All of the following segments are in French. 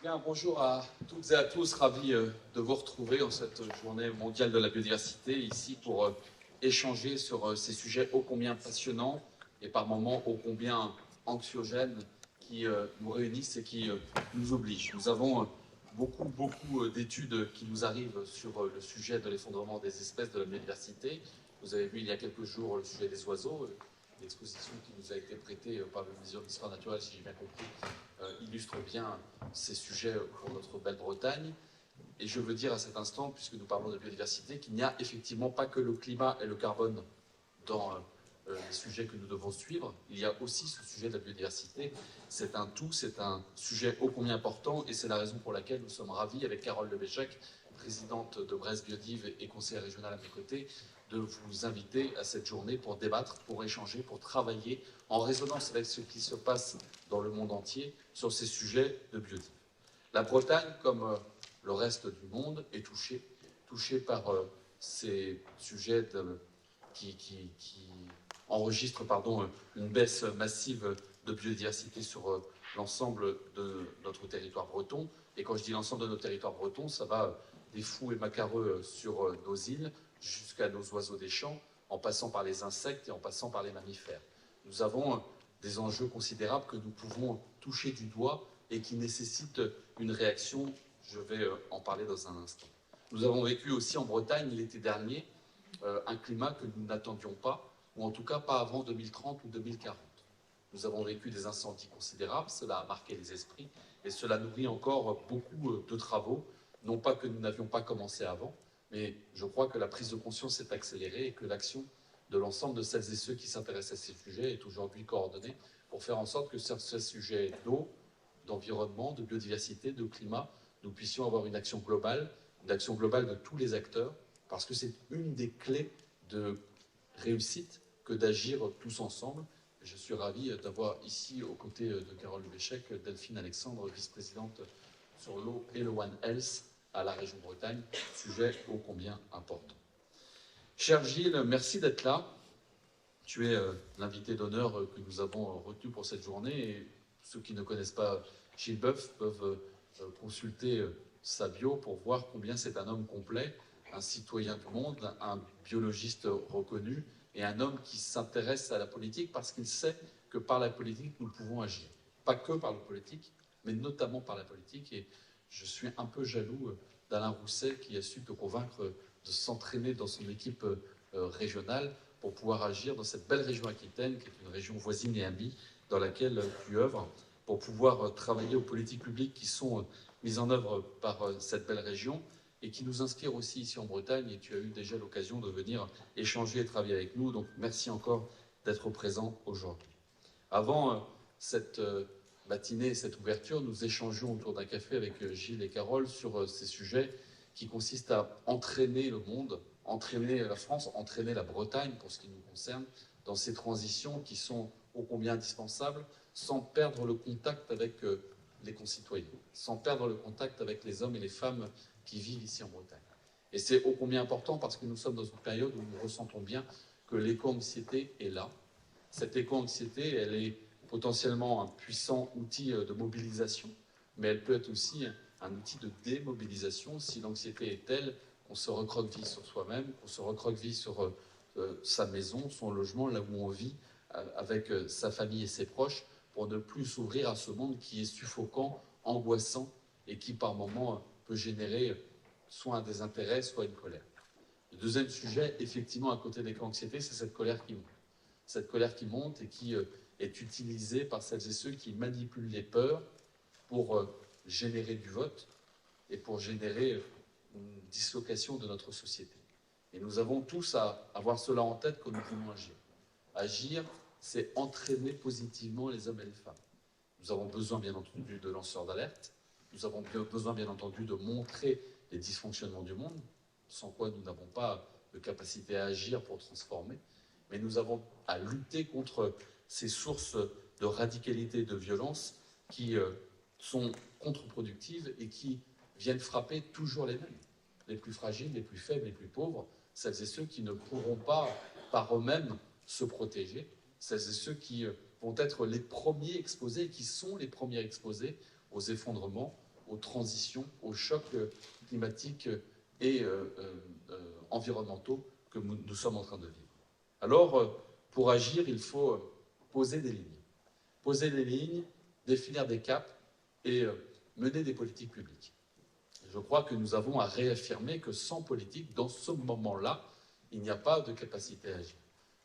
Bien, bonjour à toutes et à tous, ravi de vous retrouver en cette journée mondiale de la biodiversité, ici pour échanger sur ces sujets ô combien passionnants et par moments ô combien anxiogènes qui nous réunissent et qui nous obligent. Nous avons beaucoup d'études qui nous arrivent sur le sujet de l'effondrement des espèces de la biodiversité. Vous avez vu il y a quelques jours le sujet des oiseaux, l'exposition qui nous a été prêtée par le Muséum d'histoire naturelle, si j'ai bien compris, illustre bien ces sujets pour notre belle Bretagne. Et je veux dire à cet instant, puisque nous parlons de biodiversité, qu'il n'y a effectivement pas que le climat et le carbone dans les sujets que nous devons suivre. Il y a aussi ce sujet de la biodiversité. C'est un tout, c'est un sujet ô combien important, et c'est la raison pour laquelle nous sommes ravis, avec Carole Lebéchec, présidente de Brest Biodive et conseillère régionale à mes côtés, de vous inviter à cette journée pour débattre, pour échanger, pour travailler en résonance avec ce qui se passe dans le monde entier sur ces sujets de biodive. La Bretagne, comme le reste du monde, est touchée par ces sujets qui enregistrent une baisse massive de biodiversité sur l'ensemble de notre territoire breton. Et quand je dis l'ensemble de notre territoire breton, ça va des fous et macareux sur nos îles jusqu'à nos oiseaux des champs, en passant par les insectes et en passant par les mammifères. Nous avons des enjeux considérables que nous pouvons toucher du doigt et qui nécessitent une réaction. Je vais en parler dans un instant. Nous avons vécu aussi en Bretagne l'été dernier un climat que nous n'attendions pas, ou en tout cas pas avant 2030 ou 2040. Nous avons vécu des incendies considérables, cela a marqué les esprits et cela nourrit encore beaucoup de travaux, non pas que nous n'avions pas commencé avant, mais je crois que la prise de conscience s'est accélérée et que l'action de l'ensemble de celles et ceux qui s'intéressent à ces sujets est aujourd'hui coordonnée pour faire en sorte que sur ces sujets d'eau, d'environnement, de biodiversité, de climat, nous puissions avoir une action globale de tous les acteurs, parce que c'est une des clés de réussite que d'agir tous ensemble. Je suis ravi d'avoir ici, aux côtés de Carole Lebéchec, Delphine Alexandre, vice-présidente sur l'eau et le One Health à la région Bretagne, sujet ô combien important. Cher Gilles, merci d'être là. Tu es l'invité d'honneur que nous avons retenu pour cette journée. Et ceux qui ne connaissent pas Gilles Boeuf peuvent consulter sa bio pour voir combien c'est un homme complet, un citoyen du monde, un biologiste reconnu et un homme qui s'intéresse à la politique parce qu'il sait que par la politique, nous pouvons agir. Pas que par la politique, mais notamment par la politique. Et je suis un peu jaloux d'Alain Rousset qui a su te convaincre de s'entraîner dans son équipe régionale pour pouvoir agir dans cette belle région Aquitaine, qui est une région voisine et amie, dans laquelle tu œuvres, pour pouvoir travailler aux politiques publiques qui sont mises en œuvre par cette belle région et qui nous inspirent aussi ici en Bretagne. Et tu as eu déjà l'occasion de venir échanger et travailler avec nous. Donc merci encore d'être présent aujourd'hui. Avant cette matinée et cette ouverture, nous échangeons autour d'un café avec Gilles et Carole sur ces sujets qui consistent à entraîner le monde, entraîner la France, entraîner la Bretagne pour ce qui nous concerne, dans ces transitions qui sont ô combien indispensables, sans perdre le contact avec les concitoyens, sans perdre le contact avec les hommes et les femmes qui vivent ici en Bretagne. Et c'est ô combien important parce que nous sommes dans une période où nous ressentons bien que l'éco-anxiété est là. Cette éco-anxiété, elle est potentiellement un puissant outil de mobilisation, mais elle peut être aussi un outil de démobilisation si l'anxiété est telle qu'on se recroqueville sur soi-même, qu'on se recroqueville sur sa maison, son logement, là où on vit, avec sa famille et ses proches, pour ne plus s'ouvrir à ce monde qui est suffocant, angoissant, et qui par moments peut générer soit un désintérêt, soit une colère. Le deuxième sujet, effectivement, à côté de l'éco-anxiété, c'est cette colère qui monte. Cette colère qui monte et qui est utilisée par celles et ceux qui manipulent les peurs pour générer du vote et pour générer une dislocation de notre société. Et nous avons tous à avoir cela en tête quand nous voulons agir. Agir, c'est entraîner positivement les hommes et les femmes. Nous avons besoin, bien entendu, de lanceurs d'alerte. Nous avons besoin, bien entendu, de montrer les dysfonctionnements du monde, sans quoi nous n'avons pas de capacité à agir pour transformer. Mais nous avons à lutter contre ces sources de radicalité et de violence qui sont contre-productives et qui viennent frapper toujours les plus fragiles, les plus faibles, les plus pauvres, celles et ceux qui ne pourront pas par eux-mêmes se protéger, celles et ceux qui vont être les premiers exposés, qui sont les premiers exposés aux effondrements, aux transitions, aux chocs climatiques et environnementaux que nous sommes en train de vivre. Alors, pour agir, il faut poser des lignes. Poser des lignes, définir des caps et mener des politiques publiques. Je crois que nous avons à réaffirmer que sans politique, dans ce moment-là, il n'y a pas de capacité à agir.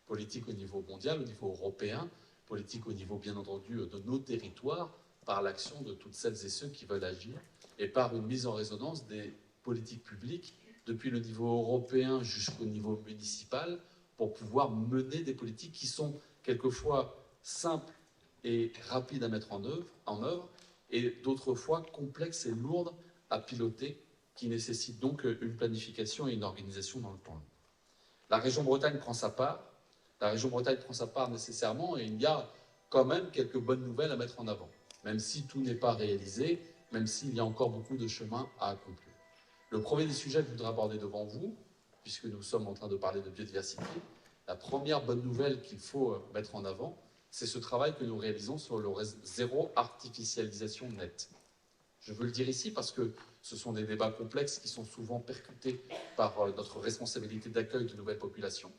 Politique au niveau mondial, au niveau européen, politique au niveau, bien entendu, de nos territoires, par l'action de toutes celles et ceux qui veulent agir, et par une mise en résonance des politiques publiques, depuis le niveau européen jusqu'au niveau municipal, pour pouvoir mener des politiques qui sont quelquefois simples et rapides à mettre en œuvre et d'autres fois complexes et lourdes à piloter, qui nécessitent donc une planification et une organisation dans le temps long. La région Bretagne prend sa part. La région Bretagne prend sa part nécessairement, et il y a quand même quelques bonnes nouvelles à mettre en avant, même si tout n'est pas réalisé, même s'il y a encore beaucoup de chemin à accomplir. Le premier des sujets que je voudrais aborder devant vous, puisque nous sommes en train de parler de biodiversité, la première bonne nouvelle qu'il faut mettre en avant, c'est ce travail que nous réalisons sur le zéro artificialisation nette. Je veux le dire ici parce que ce sont des débats complexes qui sont souvent percutés par notre responsabilité d'accueil de nouvelles populations,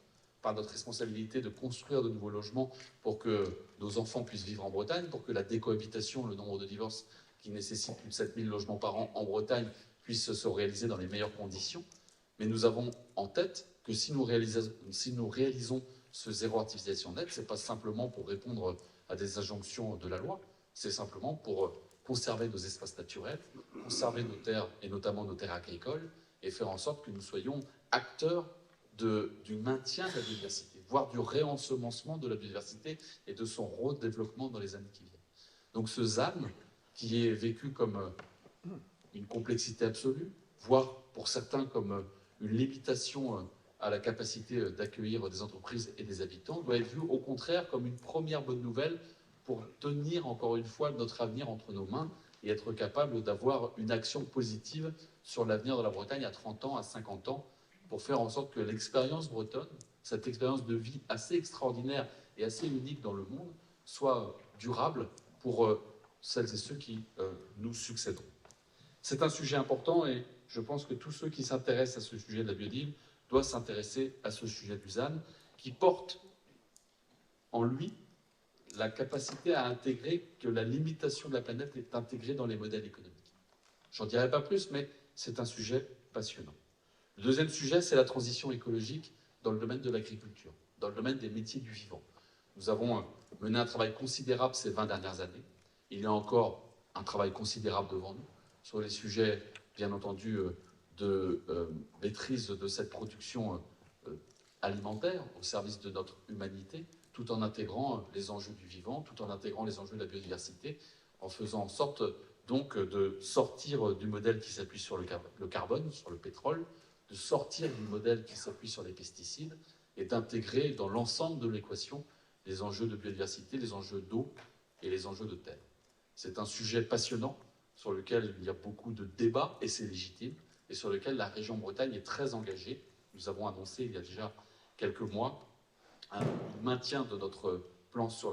par notre responsabilité de construire de nouveaux logements pour que nos enfants puissent vivre en Bretagne, pour que la décohabitation, le nombre de divorces qui nécessite plus de 7000 logements par an en Bretagne, puisse se réaliser dans les meilleures conditions. Mais nous avons en tête que si nous réalisons ce zéro artificialisation nette, ce n'est pas simplement pour répondre à des injonctions de la loi, c'est simplement pour conserver nos espaces naturels, conserver nos terres, et notamment nos terres agricoles, et faire en sorte que nous soyons acteurs du maintien de la biodiversité, voire du réensemencement de la biodiversité et de son redéveloppement dans les années qui viennent. Donc ce ZAN, qui est vécu comme une complexité absolue, voire pour certains comme une limitation à la capacité d'accueillir des entreprises et des habitants, doit être vu au contraire comme une première bonne nouvelle pour tenir encore une fois notre avenir entre nos mains et être capable d'avoir une action positive sur l'avenir de la Bretagne à 30 ans, à 50 ans, pour faire en sorte que l'expérience bretonne, cette expérience de vie assez extraordinaire et assez unique dans le monde, soit durable pour celles et ceux qui nous succéderont. C'est un sujet important et je pense que tous ceux qui s'intéressent à ce sujet de la biodive doivent s'intéresser à ce sujet du ZAN, qui porte en lui la capacité à intégrer que la limitation de la planète est intégrée dans les modèles économiques. J'en dirai pas plus, mais c'est un sujet passionnant. Le deuxième sujet, c'est la transition écologique dans le domaine de l'agriculture, dans le domaine des métiers du vivant. Nous avons mené un travail considérable ces 20 dernières années. Il y a encore un travail considérable devant nous sur les sujets, bien entendu, de maîtrise de cette production alimentaire au service de notre humanité, tout en intégrant les enjeux du vivant, tout en intégrant les enjeux de la biodiversité, en faisant en sorte donc de sortir du modèle qui s'appuie sur le carbone, sur le pétrole, de sortir du modèle qui s'appuie sur les pesticides et d'intégrer dans l'ensemble de l'équation les enjeux de biodiversité, les enjeux d'eau et les enjeux de terre. C'est un sujet passionnant sur lequel il y a beaucoup de débats, et c'est légitime, et sur lequel la région Bretagne est très engagée. Nous avons annoncé il y a déjà quelques mois un maintien de notre plan sur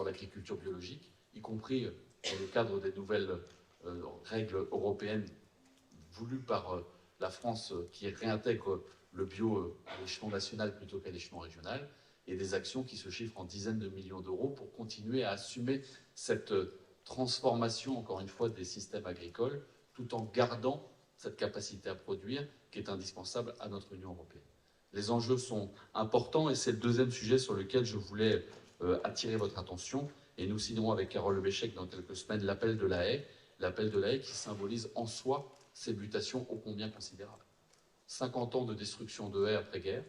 l'agriculture biologique, y compris dans le cadre des nouvelles règles européennes voulues par la France qui réintègre le bio à l'échelon national plutôt qu'à l'échelon régional, et des actions qui se chiffrent en dizaines de millions d'euros pour continuer à assumer cette transformation, encore une fois, des systèmes agricoles, tout en gardant cette capacité à produire qui est indispensable à notre Union européenne. Les enjeux sont importants et c'est le deuxième sujet sur lequel je voulais attirer votre attention. Et nous signerons avec Carole Lebéchec dans quelques semaines l'appel de la haie qui symbolise en soi ces mutations ô combien considérables. 50 ans de destruction de haies après-guerre,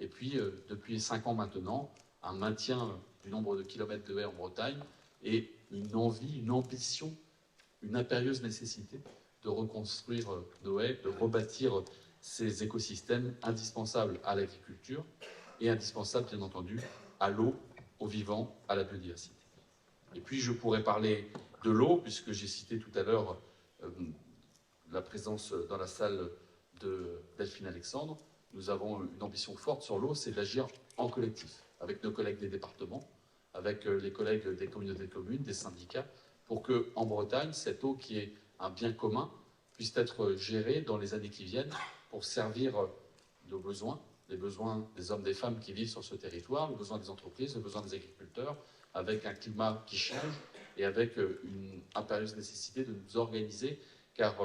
et puis depuis 5 ans maintenant, un maintien du nombre de kilomètres de haies en Bretagne et une envie, une ambition, une impérieuse nécessité de reconstruire nos haies, de rebâtir ces écosystèmes indispensables à l'agriculture et indispensables, bien entendu, à l'eau, au vivant, à la biodiversité. Et puis, je pourrais parler de l'eau, puisque j'ai cité tout à l'heure la présence dans la salle de Delphine Alexandre. Nous avons une ambition forte sur l'eau, c'est d'agir en collectif, avec nos collègues des départements, avec les collègues des communautés de communes, des syndicats, pour qu'en Bretagne, cette eau qui est un bien commun, puisse être géré dans les années qui viennent pour servir nos besoins, les besoins des hommes et des femmes qui vivent sur ce territoire, les besoins des entreprises, les besoins des agriculteurs, avec un climat qui change et avec une impérieuse nécessité de nous organiser, car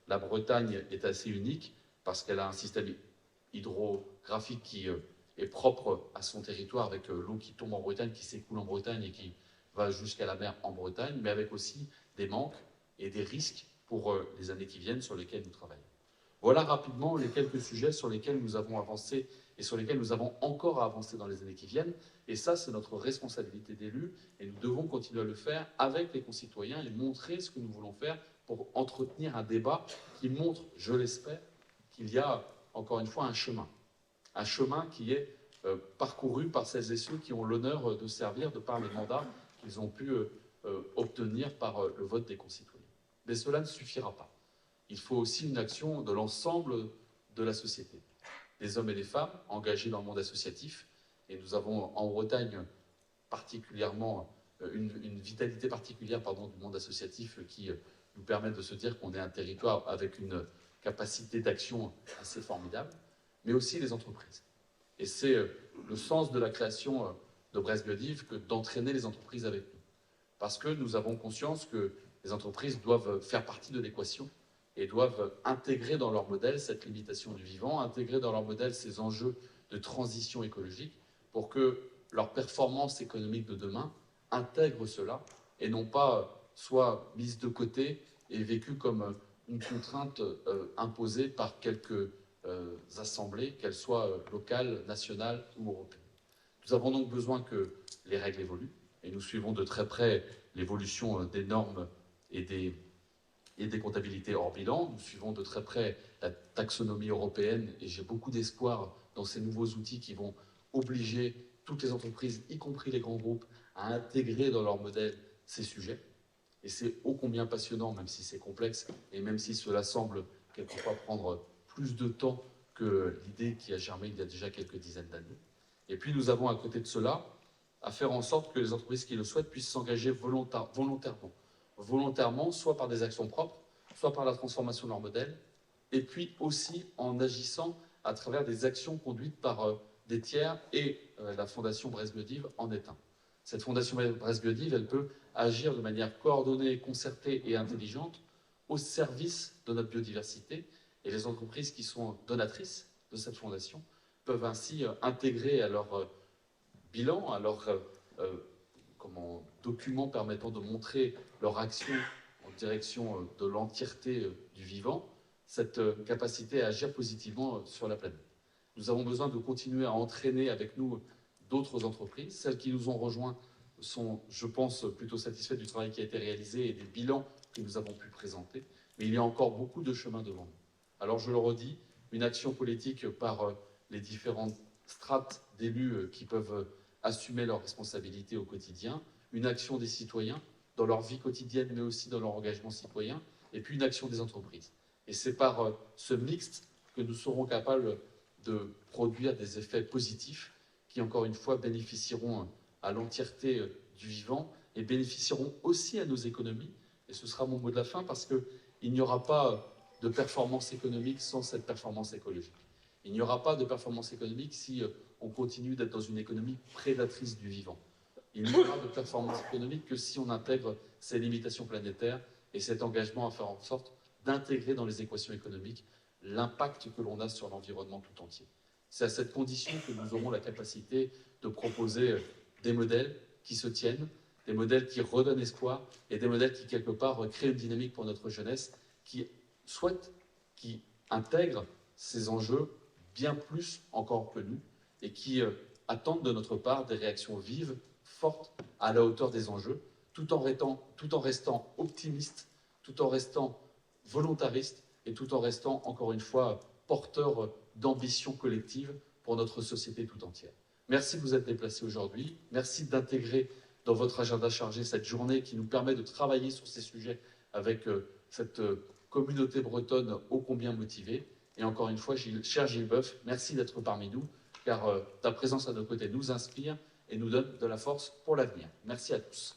la Bretagne est assez unique parce qu'elle a un système hydrographique qui est propre à son territoire, avec l'eau qui tombe en Bretagne, qui s'écoule en Bretagne et qui va jusqu'à la mer en Bretagne, mais avec aussi des manques et des risques pour les années qui viennent sur lesquels nous travaillons. Voilà rapidement les quelques sujets sur lesquels nous avons avancé et sur lesquels nous avons encore à avancer dans les années qui viennent. Et ça, c'est notre responsabilité d'élus et nous devons continuer à le faire avec les concitoyens et montrer ce que nous voulons faire pour entretenir un débat qui montre, je l'espère, qu'il y a encore une fois un chemin qui est parcouru par celles et ceux qui ont l'honneur de servir de par les mandats qu'ils ont pu obtenir par le vote des concitoyens. Mais cela ne suffira pas. Il faut aussi une action de l'ensemble de la société, des hommes et des femmes engagés dans le monde associatif. Et nous avons en Bretagne particulièrement une vitalité particulière du monde associatif qui nous permet de se dire qu'on est un territoire avec une capacité d'action assez formidable, mais aussi les entreprises. Et c'est le sens de la création de Brest Biodive que d'entraîner les entreprises avec nous. Parce que nous avons conscience que les entreprises doivent faire partie de l'équation et doivent intégrer dans leur modèle cette limitation du vivant, intégrer dans leur modèle ces enjeux de transition écologique pour que leur performance économique de demain intègre cela et non pas soit mise de côté et vécue comme une contrainte imposée par quelques assemblées, qu'elles soient locales, nationales ou européennes. Nous avons donc besoin que les règles évoluent et nous suivons de très près l'évolution des normes et des comptabilités hors bilan. Nous suivons de très près la taxonomie européenne et j'ai beaucoup d'espoir dans ces nouveaux outils qui vont obliger toutes les entreprises, y compris les grands groupes, à intégrer dans leur modèle ces sujets. Et c'est ô combien passionnant, même si c'est complexe et même si cela semble quelquefois prendre plus de temps que l'idée qui a germé il y a déjà quelques dizaines d'années. Et puis nous avons à côté de cela à faire en sorte que les entreprises qui le souhaitent puissent s'engager volontairement, soit par des actions propres, soit par la transformation de leur modèle, et puis aussi en agissant à travers des actions conduites par des tiers, et la Fondation Brest Biodive en est un. Cette Fondation Brest Biodive, elle peut agir de manière coordonnée, concertée et intelligente au service de notre biodiversité, et les entreprises qui sont donatrices de cette fondation peuvent ainsi intégrer à leur bilan, à leur document permettant de montrer leur action en direction de l'entièreté du vivant, cette capacité à agir positivement sur la planète. Nous avons besoin de continuer à entraîner avec nous d'autres entreprises. Celles qui nous ont rejoints sont, je pense, plutôt satisfaites du travail qui a été réalisé et des bilans que nous avons pu présenter. Mais il y a encore beaucoup de chemin devant nous. Alors je le redis, une action politique par les différentes strates d'élus qui peuvent assumer leurs responsabilités au quotidien, une action des citoyens dans leur vie quotidienne, mais aussi dans leur engagement citoyen, et puis une action des entreprises. Et c'est par ce mixte que nous serons capables de produire des effets positifs qui, encore une fois, bénéficieront à l'entièreté du vivant et bénéficieront aussi à nos économies. Et ce sera mon mot de la fin, parce qu'il n'y aura pas de performance économique sans cette performance écologique. Il n'y aura pas de performance économique si on continue d'être dans une économie prédatrice du vivant. Il n'y aura de performance économique que si on intègre ces limitations planétaires et cet engagement à faire en sorte d'intégrer dans les équations économiques l'impact que l'on a sur l'environnement tout entier. C'est à cette condition que nous aurons la capacité de proposer des modèles qui se tiennent, des modèles qui redonnent espoir et des modèles qui, quelque part, créent une dynamique pour notre jeunesse qui souhaite, qui intègre ces enjeux bien plus encore que nous et qui attendent de notre part des réactions vives, fortes, à la hauteur des enjeux, tout en restant optimistes, tout en restant volontaristes et tout en restant, encore une fois, porteurs d'ambition collective pour notre société tout entière. Merci de vous être déplacés aujourd'hui. Merci d'intégrer dans votre agenda chargé cette journée qui nous permet de travailler sur ces sujets avec cette communauté bretonne ô combien motivée. Et encore une fois, cher Gilles Boeuf, merci d'être parmi nous, car ta présence à nos côtés nous inspire et nous donne de la force pour l'avenir. Merci à tous.